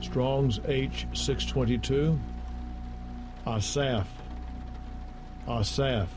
Strong's H622. Asaph. Asaph.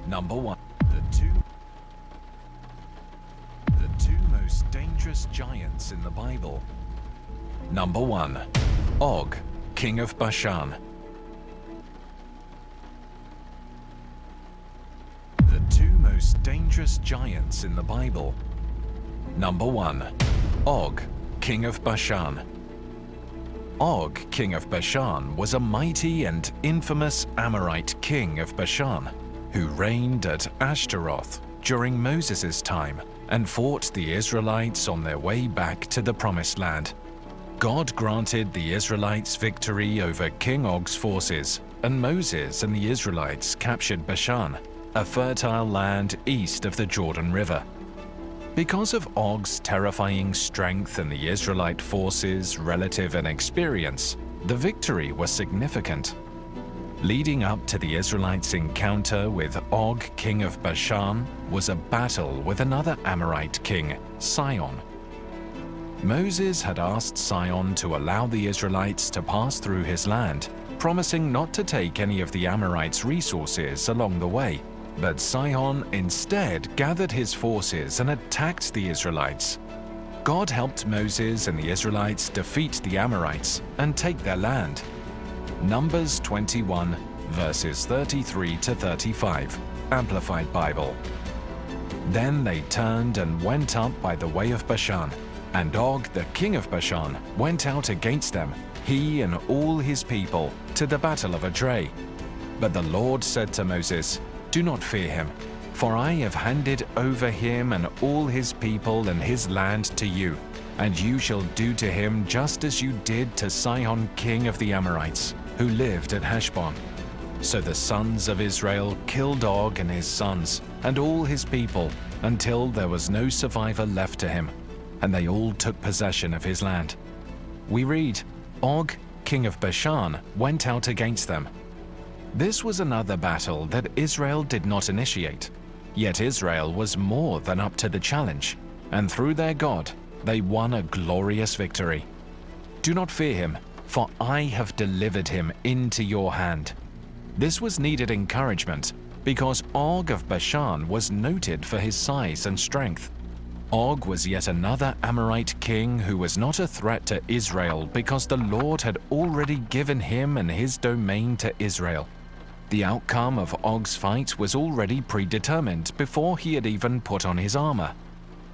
Number 1. The two most dangerous giants in the Bible. Number 1. Og, king of Bashan. The two most dangerous giants in the Bible. Number 1. Og, king of Bashan. Og, king of Bashan, was a mighty and infamous Amorite king of Bashan, who reigned at Ashtaroth during Moses' time and fought the Israelites on their way back to the Promised Land. God granted the Israelites victory over King Og's forces, and Moses and the Israelites captured Bashan, a fertile land east of the Jordan River. Because of Og's terrifying strength and the Israelite forces' relative inexperience, the victory was significant. Leading up to the Israelites' encounter with Og, king of Bashan, was a battle with another Amorite king, Sihon. Moses had asked Sihon to allow the Israelites to pass through his land, promising not to take any of the Amorites' resources along the way. But Sihon instead gathered his forces and attacked the Israelites. God helped Moses and the Israelites defeat the Amorites and take their land. Numbers 21, verses 33 to 35, Amplified Bible. Then they turned and went up by the way of Bashan, and Og, the king of Bashan, went out against them, he and all his people, to the battle of Edrei. But the Lord said to Moses, "Do not fear him, for I have handed over him and all his people and his land to you, and you shall do to him just as you did to Sihon king of the Amorites, who lived at Heshbon." So the sons of Israel killed Og and his sons, and all his people, until there was no survivor left to him, and they all took possession of his land. We read, Og, king of Bashan, went out against them. This was another battle that Israel did not initiate, yet Israel was more than up to the challenge, and through their God, they won a glorious victory. Do not fear him, for I have delivered him into your hand. This was needed encouragement, because Og of Bashan was noted for his size and strength. Og was yet another Amorite king who was not a threat to Israel because the Lord had already given him and his domain to Israel. The outcome of Og's fight was already predetermined before he had even put on his armor.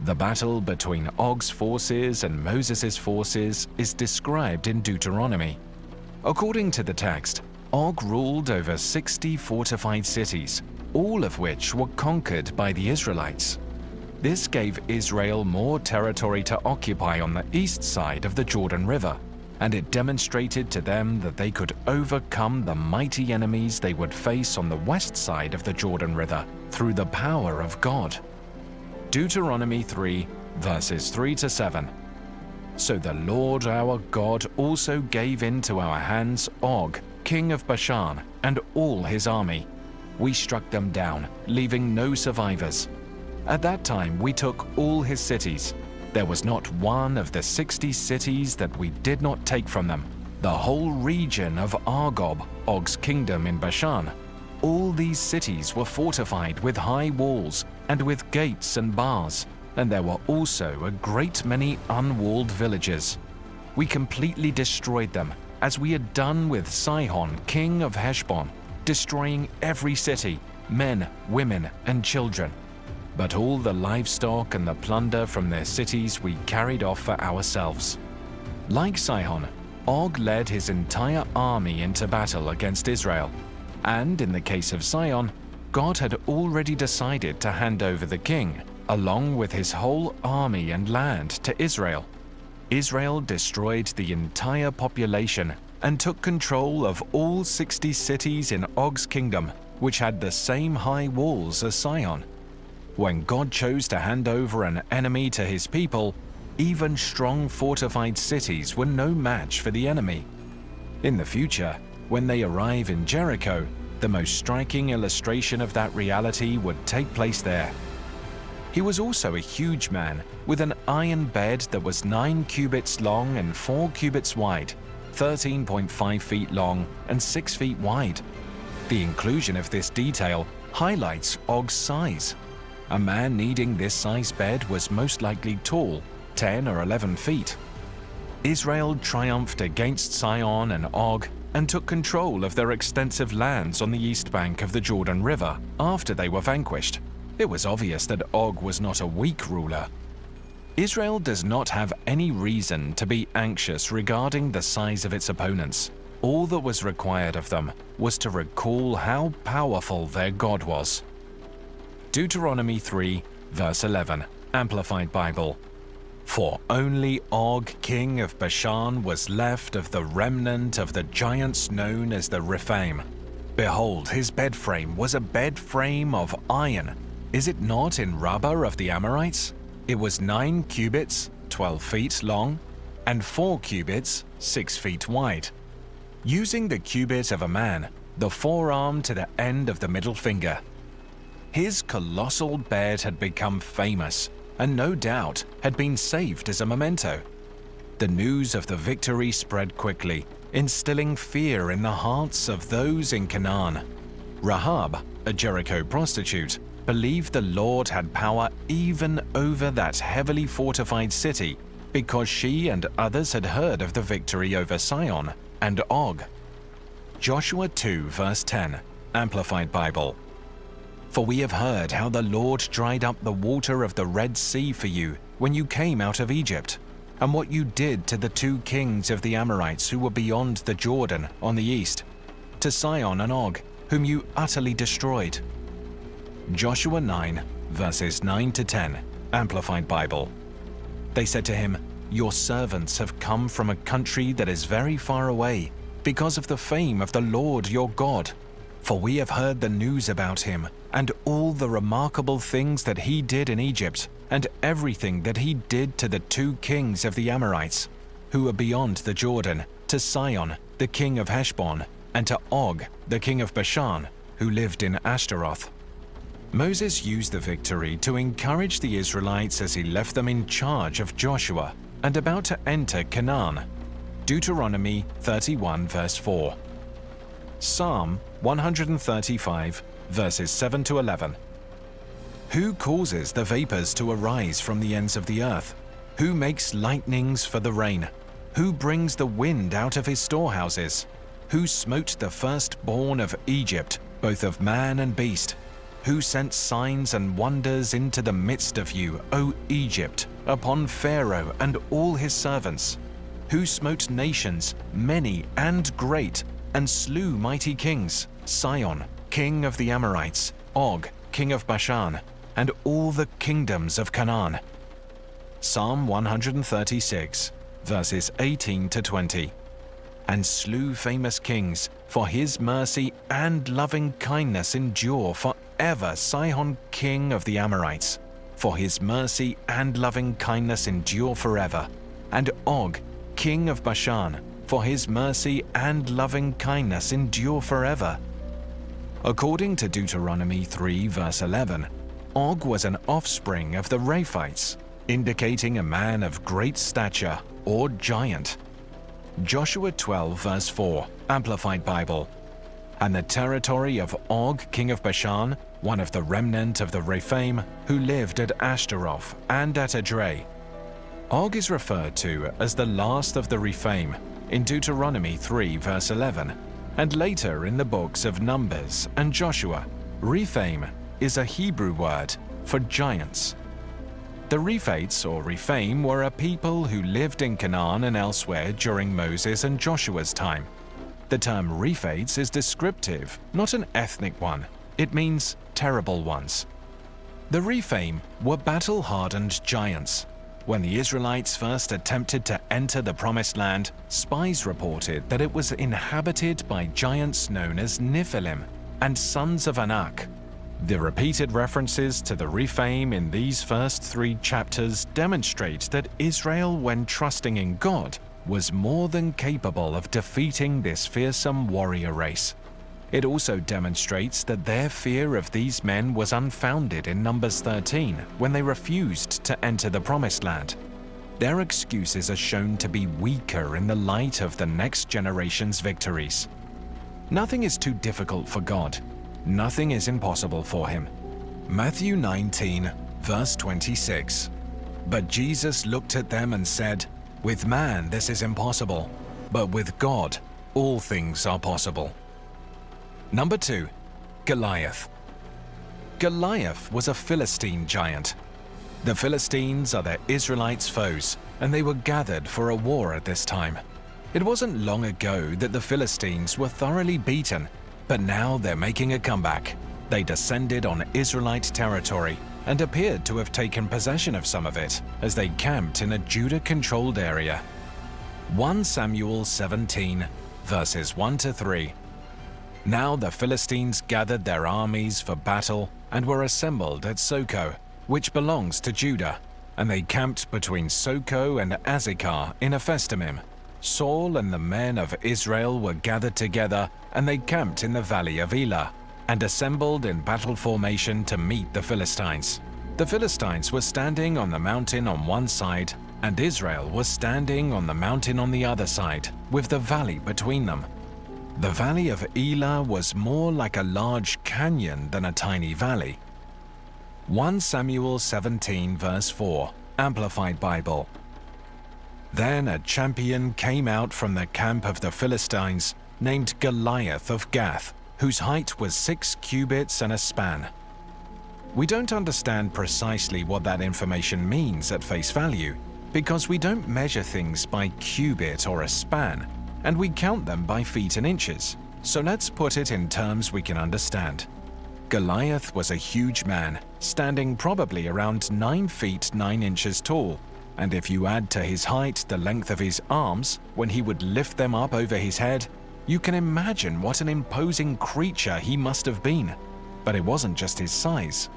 The battle between Og's forces and Moses' forces is described in Deuteronomy. According to the text, Og ruled over 60 fortified cities, all of which were conquered by the Israelites. This gave Israel more territory to occupy on the east side of the Jordan River, and it demonstrated to them that they could overcome the mighty enemies they would face on the west side of the Jordan River through the power of God. Deuteronomy 3, verses 3 to 7. So the Lord our God also gave into our hands Og, king of Bashan, and all his army. We struck them down, leaving no survivors. At that time we took all his cities. There was not one of the 60 cities that we did not take from them. The whole region of Argob, Og's kingdom in Bashan. All these cities were fortified with high walls and with gates and bars, and there were also a great many unwalled villages. We completely destroyed them, as we had done with Sihon, king of Heshbon, destroying every city, men, women, and children. But all the livestock and the plunder from their cities we carried off for ourselves. Like Sihon, Og led his entire army into battle against Israel, and in the case of Sihon, God had already decided to hand over the king, along with his whole army and land, to Israel. Israel destroyed the entire population and took control of all 60 cities in Og's kingdom, which had the same high walls as Sihon. When God chose to hand over an enemy to his people, even strong fortified cities were no match for the enemy. In the future, when they arrive in Jericho, the most striking illustration of that reality would take place there. He was also a huge man, with an iron bed that was 9 cubits long and 4 cubits wide, 13.5 feet long and 6 feet wide. The inclusion of this detail highlights Og's size. A man needing this size bed was most likely tall, 10 or 11 feet. Israel triumphed against Sihon and Og and took control of their extensive lands on the east bank of the Jordan River after they were vanquished. It was obvious that Og was not a weak ruler. Israel does not have any reason to be anxious regarding the size of its opponents. All that was required of them was to recall how powerful their God was. Deuteronomy 3, verse 11, Amplified Bible. For only Og, king of Bashan, was left of the remnant of the giants known as the Rephaim. Behold, his bed frame was a bed frame of iron. Is it not in Rabbah of the Amorites? It was 9 cubits, 12 feet long, and 4 cubits, 6 feet wide. Using the cubit of a man, the forearm to the end of the middle finger. His colossal bed had become famous, and no doubt had been saved as a memento. The news of the victory spread quickly, instilling fear in the hearts of those in Canaan. Rahab, a Jericho prostitute, believed the Lord had power even over that heavily fortified city because she and others had heard of the victory over Sihon and Og. Joshua 2 verse 10, Amplified Bible. For we have heard how the Lord dried up the water of the Red Sea for you when you came out of Egypt, and what you did to the 2 kings of the Amorites who were beyond the Jordan on the east, to Sihon and Og, whom you utterly destroyed. Joshua 9 verses 9 to 10, Amplified Bible. They said to him, Your servants have come from a country that is very far away, because of the fame of the Lord your God. For we have heard the news about him, and all the remarkable things that he did in Egypt, and everything that he did to the 2 kings of the Amorites, who were beyond the Jordan, to Sihon, the king of Heshbon, and to Og, the king of Bashan, who lived in Ashtaroth. Moses used the victory to encourage the Israelites as he left them in charge of Joshua and about to enter Canaan. Deuteronomy 31 verse 4. Psalm 135 verses 7 to 11. Who causes the vapors to arise from the ends of the earth? Who makes lightnings for the rain? Who brings the wind out of his storehouses? Who smote the firstborn of Egypt, both of man and beast? Who sent signs and wonders into the midst of you, O Egypt, upon Pharaoh and all his servants? Who smote nations, many and great, and slew mighty kings, Sihon, king of the Amorites, Og, king of Bashan, and all the kingdoms of Canaan. Psalm 136, verses 18 to 20. And slew famous kings, for his mercy and loving kindness endure forever, Sihon, king of the Amorites, for his mercy and loving kindness endure forever, and Og, king of Bashan, for his mercy and loving kindness endure forever. According to Deuteronomy 3 verse 11, Og was an offspring of the Rephites, indicating a man of great stature or giant. Joshua 12 verse 4, Amplified Bible. And the territory of Og, king of Bashan, one of the remnant of the Rephaim, who lived at Ashtaroth and at Edrei. Og is referred to as the last of the Rephaim in Deuteronomy 3 verse 11, and later in the books of Numbers and Joshua. Rephaim is a Hebrew word for giants. The Rephites or Rephaim were a people who lived in Canaan and elsewhere during Moses and Joshua's time. The term Rephites is descriptive, not an ethnic one. It means terrible ones. The Rephaim were battle-hardened giants. When the Israelites first attempted to enter the Promised Land, spies reported that it was inhabited by giants known as Nephilim and sons of Anak. The repeated references to the Rephaim in these first 3 chapters demonstrate that Israel, when trusting in God, was more than capable of defeating this fearsome warrior race. It also demonstrates that their fear of these men was unfounded in Numbers 13 when they refused to enter the Promised Land. Their excuses are shown to be weaker in the light of the next generation's victories. Nothing is too difficult for God. nothing is impossible for him. Matthew 19, verse 26. But Jesus looked at them and said, "With man this is impossible, but with God all things are possible." Number 2. Goliath. Goliath was a Philistine giant. The Philistines are the Israelites' foes, and they were gathered for a war at this time. It wasn't long ago that the Philistines were thoroughly beaten, but now they're making a comeback. They descended on Israelite territory and appeared to have taken possession of some of it as they camped in a Judah-controlled area. 1 Samuel 17, verses 1 to 3. Now the Philistines gathered their armies for battle and were assembled at Soko, which belongs to Judah, and they camped between Soko and Azekah in Ephesdammim. Saul and the men of Israel were gathered together, and they camped in the valley of Elah, and assembled in battle formation to meet the Philistines. The Philistines were standing on the mountain on one side, and Israel was standing on the mountain on the other side, with the valley between them. The valley of Elah was more like a large canyon than a tiny valley. 1 Samuel 17, verse 4, Amplified Bible. Then a champion came out from the camp of the Philistines, named Goliath of Gath, whose height was 6 cubits and a span. We don't understand precisely what that information means at face value, because we don't measure things by cubit or a span, and we count them by feet and inches. So let's put it in terms we can understand. Goliath was a huge man, standing probably around 9 feet 9 inches tall, and if you add to his height the length of his arms when he would lift them up over his head, you can imagine what an imposing creature he must have been. But it wasn't just his size.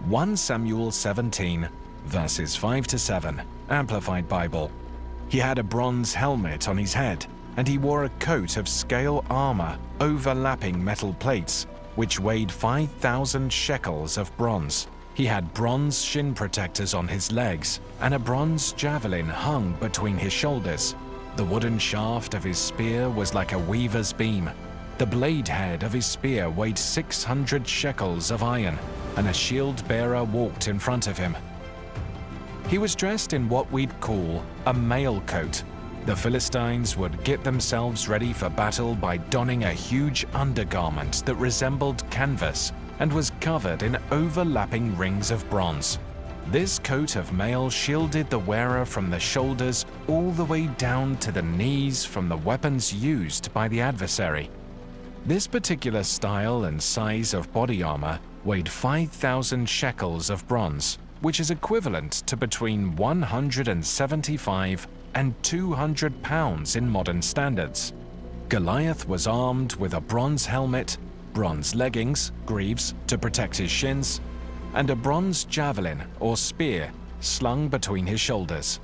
1 Samuel 17, verses 5 to 7, Amplified Bible. He had a bronze helmet on his head, and he wore a coat of scale armor overlapping metal plates, which weighed 5,000 shekels of bronze. He had bronze shin protectors on his legs, and a bronze javelin hung between his shoulders. The wooden shaft of his spear was like a weaver's beam. The blade head of his spear weighed 600 shekels of iron, and a shield bearer walked in front of him. He was dressed in what we'd call a mail coat. The Philistines would get themselves ready for battle by donning a huge undergarment that resembled canvas and was covered in overlapping rings of bronze. This coat of mail shielded the wearer from the shoulders all the way down to the knees from the weapons used by the adversary. This particular style and size of body armor weighed 5,000 shekels of bronze, which is equivalent to between 175 and 200 pounds in modern standards. Goliath was armed with a bronze helmet, bronze leggings, greaves to protect his shins, and a bronze javelin or spear slung between his shoulders.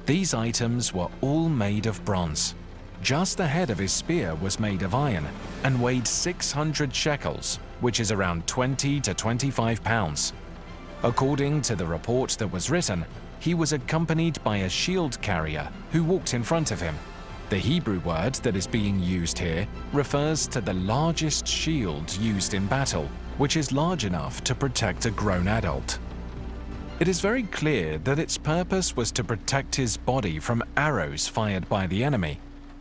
These items were all made of bronze. Just the head of his spear was made of iron and weighed 600 shekels, which is around 20 to 25 pounds. According to the report that was written, he was accompanied by a shield carrier who walked in front of him. The Hebrew word that is being used here refers to the largest shield used in battle, which is large enough to protect a grown adult. It is very clear that its purpose was to protect his body from arrows fired by the enemy.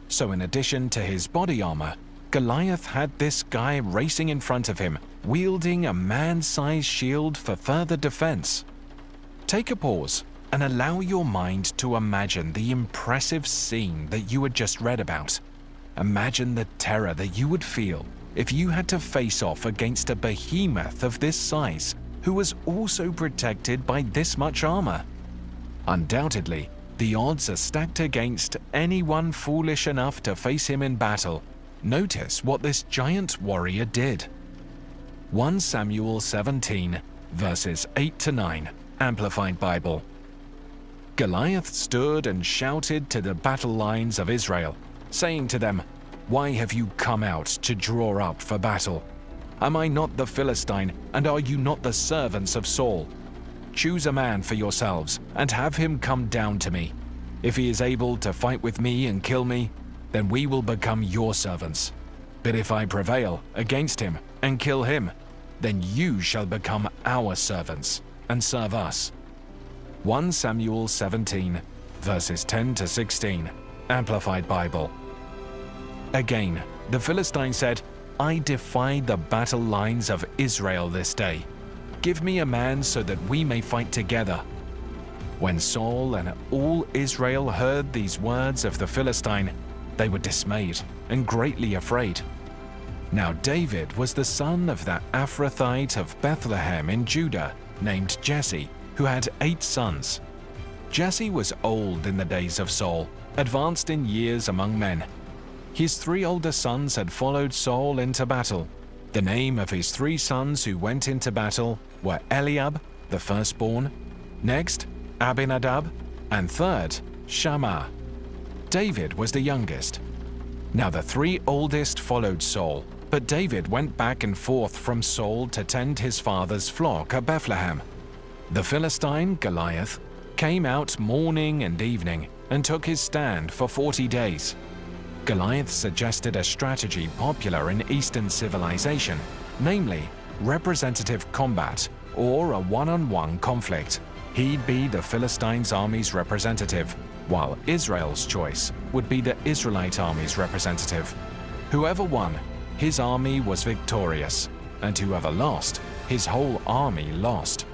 So in addition to his body armor, Goliath had this guy racing in front of him, wielding a man-sized shield for further defense. Take a pause and allow your mind to imagine the impressive scene that you had just read about. Imagine the terror that you would feel if you had to face off against a behemoth of this size who was also protected by this much armor. Undoubtedly, the odds are stacked against anyone foolish enough to face him in battle. Notice what this giant warrior did. 1 Samuel 17, verses 8 to 9, Amplified Bible. Goliath stood and shouted to the battle lines of Israel, saying to them, "Why have you come out to draw up for battle? Am I not the Philistine, and are you not the servants of Saul? Choose a man for yourselves, and have him come down to me. If he is able to fight with me and kill me, then we will become your servants. But if I prevail against him and kill him, then you shall become our servants and serve us." 1 Samuel 17, verses 10 to 16, Amplified Bible. Again, the Philistine said, "I defy the battle lines of Israel this day. Give me a man so that we may fight together." When Saul and all Israel heard these words of the Philistine, they were dismayed and greatly afraid. Now David was the son of that Ephrathite of Bethlehem in Judah named Jesse, who had 8 sons. Jesse was old in the days of Saul, advanced in years among men. His 3 older sons had followed Saul into battle. The name of his 3 sons who went into battle were Eliab, the firstborn, next Abinadab, and third Shammah. David was the youngest. Now the 3 oldest followed Saul, but David went back and forth from Saul to tend his father's flock at Bethlehem. The Philistine, Goliath, came out morning and evening and took his stand for 40 days. Goliath suggested a strategy popular in Eastern civilization, namely representative combat or a one-on-one conflict. He'd be the Philistines' army's representative, while Israel's choice would be the Israelite army's representative. Whoever won, his army was victorious, and whoever lost, his whole army lost.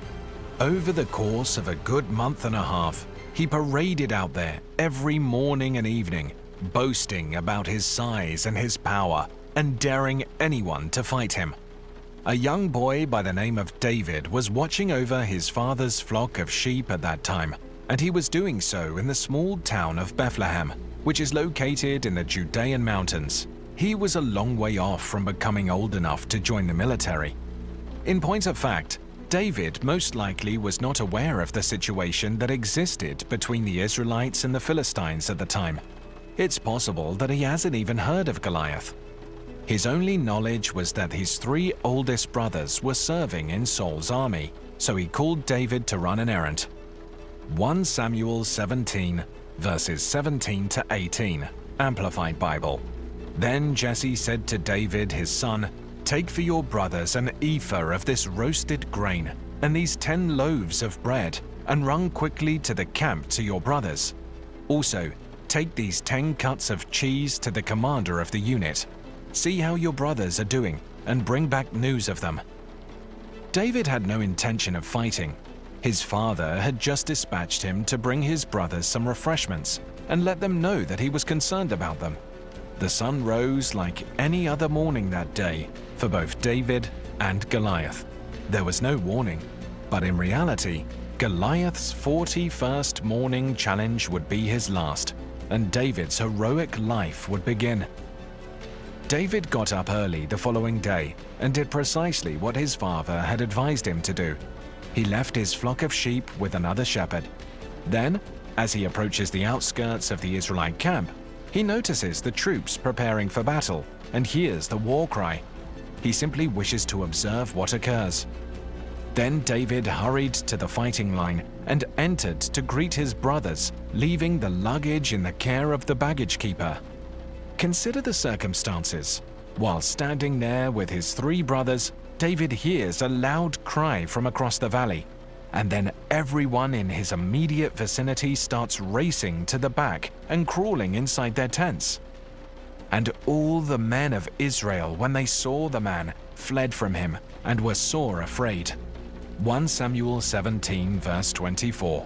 Over the course of a good month and a half, he paraded out there every morning and evening, boasting about his size and his power, and daring anyone to fight him. A young boy by the name of David was watching over his father's flock of sheep at that time, and he was doing so in the small town of Bethlehem, which is located in the Judean mountains. He was a long way off from becoming old enough to join the military. In point of fact, David most likely was not aware of the situation that existed between the Israelites and the Philistines at the time. It's possible that he hasn't even heard of Goliath. His only knowledge was that his 3 oldest brothers were serving in Saul's army, so he called David to run an errand. 1 Samuel 17, verses 17 to 18, Amplified Bible. Then Jesse said to David his son, "Take for your brothers an ephah of this roasted grain, and these 10 loaves of bread, and run quickly to the camp to your brothers. Also, take these 10 cuts of cheese to the commander of the unit. See how your brothers are doing, and bring back news of them." David had no intention of fighting. His father had just dispatched him to bring his brothers some refreshments, and let them know that he was concerned about them. The sun rose like any other morning that day for both David and Goliath. There was no warning, but in reality, Goliath's 41st morning challenge would be his last, and David's heroic life would begin. David got up early the following day and did precisely what his father had advised him to do. He left his flock of sheep with another shepherd. Then, as he approaches the outskirts of the Israelite camp, he notices the troops preparing for battle and hears the war cry. He simply wishes to observe what occurs. Then David hurried to the fighting line and entered to greet his brothers, leaving the luggage in the care of the baggage keeper. Consider the circumstances. While standing there with his 3 brothers, David hears a loud cry from across the valley, and then everyone in his immediate vicinity starts racing to the back and crawling inside their tents. And all the men of Israel, when they saw the man, fled from him and were sore afraid. 1 Samuel 17, verse 24.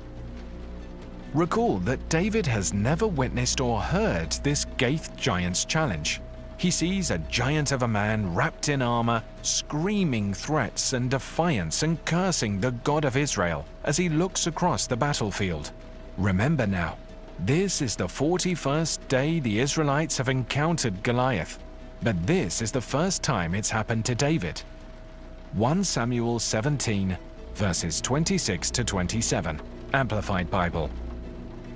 Recall that David has never witnessed or heard this Gath giant's challenge. He sees a giant of a man wrapped in armor, screaming threats and defiance and cursing the God of Israel as he looks across the battlefield. Remember now, this is the 41st day the Israelites have encountered Goliath, but this is the first time it's happened to David. 1 Samuel 17, verses 26 to 27, Amplified Bible.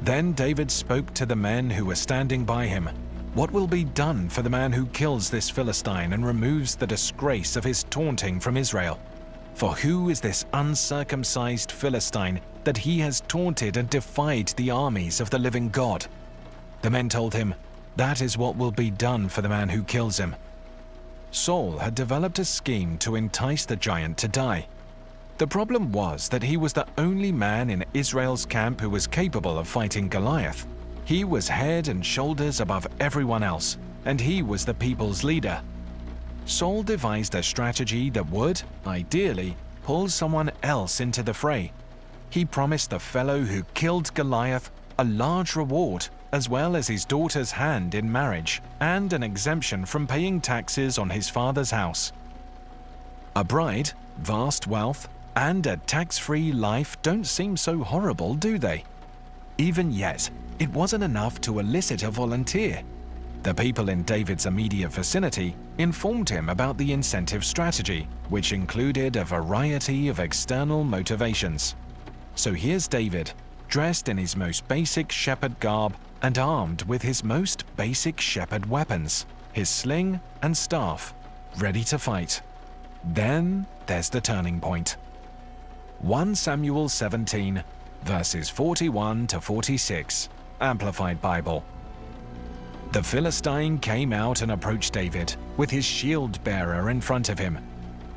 Then David spoke to the men who were standing by him. "What will be done for the man who kills this Philistine and removes the disgrace of his taunting from Israel? For who is this uncircumcised Philistine that he has taunted and defied the armies of the living God?" The men told him, "That is what will be done for the man who kills him. Saul had developed a scheme to entice the giant to die. The problem was that he was the only man in Israel's camp who was capable of fighting Goliath. He was head and shoulders above everyone else, and he was the people's leader. Saul devised a strategy that would, ideally, pull someone else into the fray. He promised the fellow who killed Goliath a large reward, as well as his daughter's hand in marriage and an exemption from paying taxes on his father's house. A bride, vast wealth, and a tax-free life don't seem so horrible, do they? Even yet, it wasn't enough to elicit a volunteer. The people in David's immediate vicinity informed him about the incentive strategy, which included a variety of external motivations. So here's David, dressed in his most basic shepherd garb and armed with his most basic shepherd weapons, his sling and staff, ready to fight. Then there's the turning point. 1 Samuel 17, verses 41 to 46, Amplified Bible. The Philistine came out and approached David, with his shield-bearer in front of him.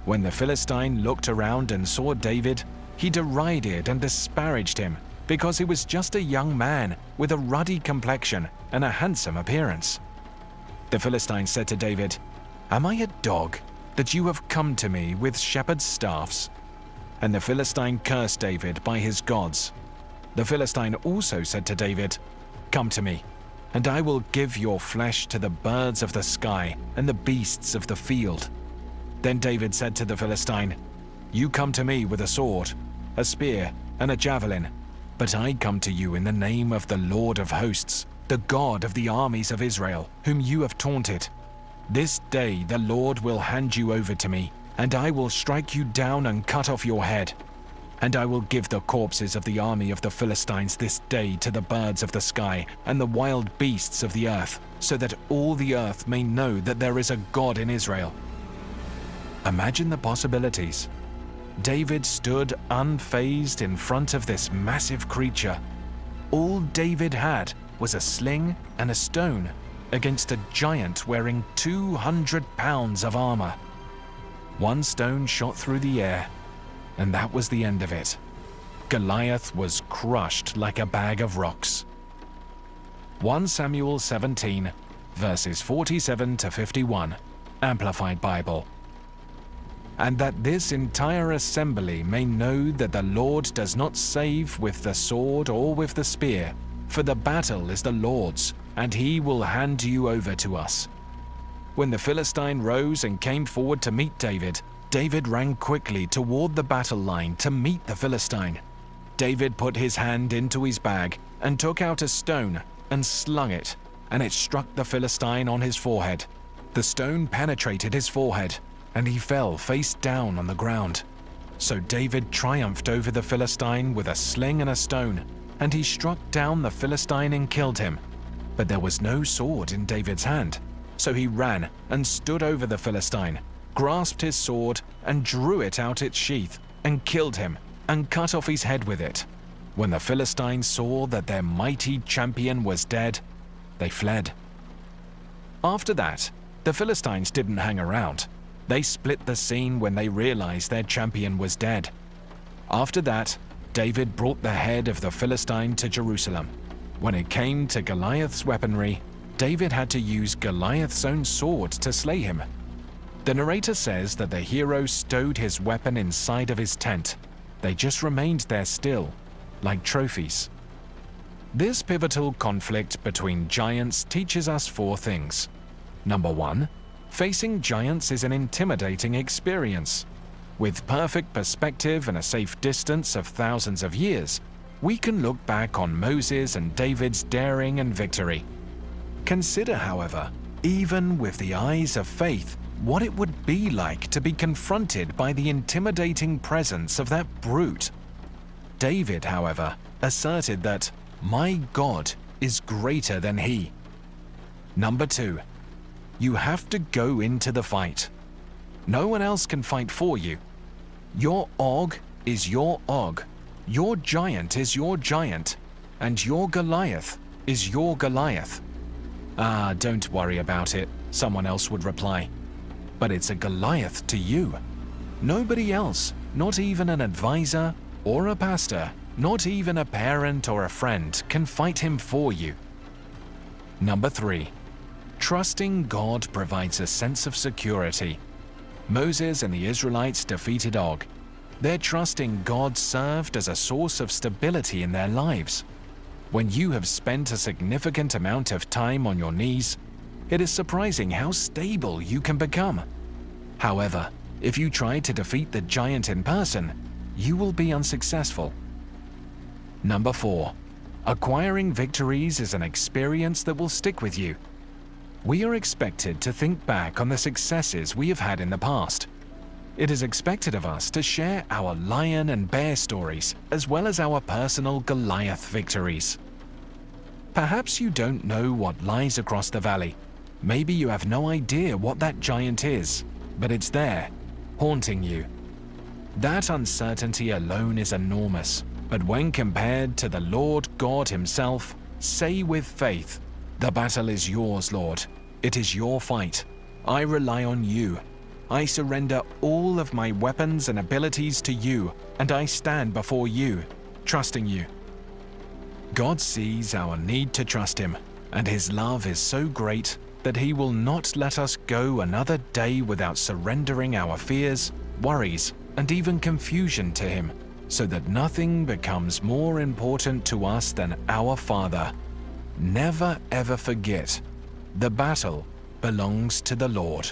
When the Philistine looked around and saw David, he derided and disparaged him, because he was just a young man with a ruddy complexion and a handsome appearance. The Philistine said to David, "Am I a dog, that you have come to me with shepherd's staffs?" And the Philistine cursed David by his gods. The Philistine also said to David, "Come to me, and I will give your flesh to the birds of the sky and the beasts of the field." Then David said to the Philistine, "You come to me with a sword, a spear, and a javelin, but I come to you in the name of the Lord of hosts, the God of the armies of Israel, whom you have taunted. This day the Lord will hand you over to me, and I will strike you down and cut off your head. And I will give the corpses of the army of the Philistines this day to the birds of the sky and the wild beasts of the earth, so that all the earth may know that there is a God in Israel." Imagine the possibilities. David stood unfazed in front of this massive creature. All David had was a sling and a stone against a giant wearing 200 pounds of armor. One stone shot through the air, and that was the end of it. Goliath was crushed like a bag of rocks. 1 Samuel 17, verses 47 to 51, Amplified Bible. "And that this entire assembly may know that the Lord does not save with the sword or with the spear, for the battle is the Lord's, and he will hand you over to us." When the Philistine rose and came forward to meet David, David ran quickly toward the battle line to meet the Philistine. David put his hand into his bag and took out a stone and slung it, and it struck the Philistine on his forehead. The stone penetrated his forehead, and he fell face down on the ground. So David triumphed over the Philistine with a sling and a stone, and he struck down the Philistine and killed him. But there was no sword in David's hand. So he ran and stood over the Philistine, grasped his sword and drew it out its sheath, and killed him, and cut off his head with it. When the Philistines saw that their mighty champion was dead, they fled. After that, the Philistines didn't hang around. They split the scene when they realized their champion was dead. After that, David brought the head of the Philistine to Jerusalem. When it came to Goliath's weaponry, David had to use Goliath's own sword to slay him. The narrator says that the hero stowed his weapon inside of his tent. They just remained there still, like trophies. This pivotal conflict between giants teaches us 4 things. Number 1, facing giants is an intimidating experience. With perfect perspective and a safe distance of thousands of years, we can look back on Moses and David's daring and victory. Consider, however, even with the eyes of faith, what it would be like to be confronted by the intimidating presence of that brute. David, however, asserted that, "My God is greater than he." Number 2, you have to go into the fight. No one else can fight for you. Your Og is your Og, your giant is your giant, and your Goliath is your Goliath. "Ah, don't worry about it," someone else would reply. but it's a Goliath to you. Nobody else, not even an advisor or a pastor, not even a parent or a friend, can fight him for you. Number 3. Trusting God provides a sense of security. Moses and the Israelites defeated Og. Their trust in God served as a source of stability in their lives. When you have spent a significant amount of time on your knees, it is surprising how stable you can become. However, if you try to defeat the giant in person, you will be unsuccessful. Number 4. Acquiring victories is an experience that will stick with you. We are expected to think back on the successes we have had in the past. It is expected of us to share our lion and bear stories as well as our personal Goliath victories. Perhaps you don't know what lies across the valley. Maybe you have no idea what that giant is, but it's there, haunting you. That uncertainty alone is enormous, but when compared to the Lord God Himself, say with faith, "The battle is yours, Lord. It is your fight. I rely on you. I surrender all of my weapons and abilities to you, and I stand before you, trusting you." God sees our need to trust Him, and His love is so great that He will not let us go another day without surrendering our fears, worries, and even confusion to Him, so that nothing becomes more important to us than our Father. Never ever forget, the battle belongs to the Lord.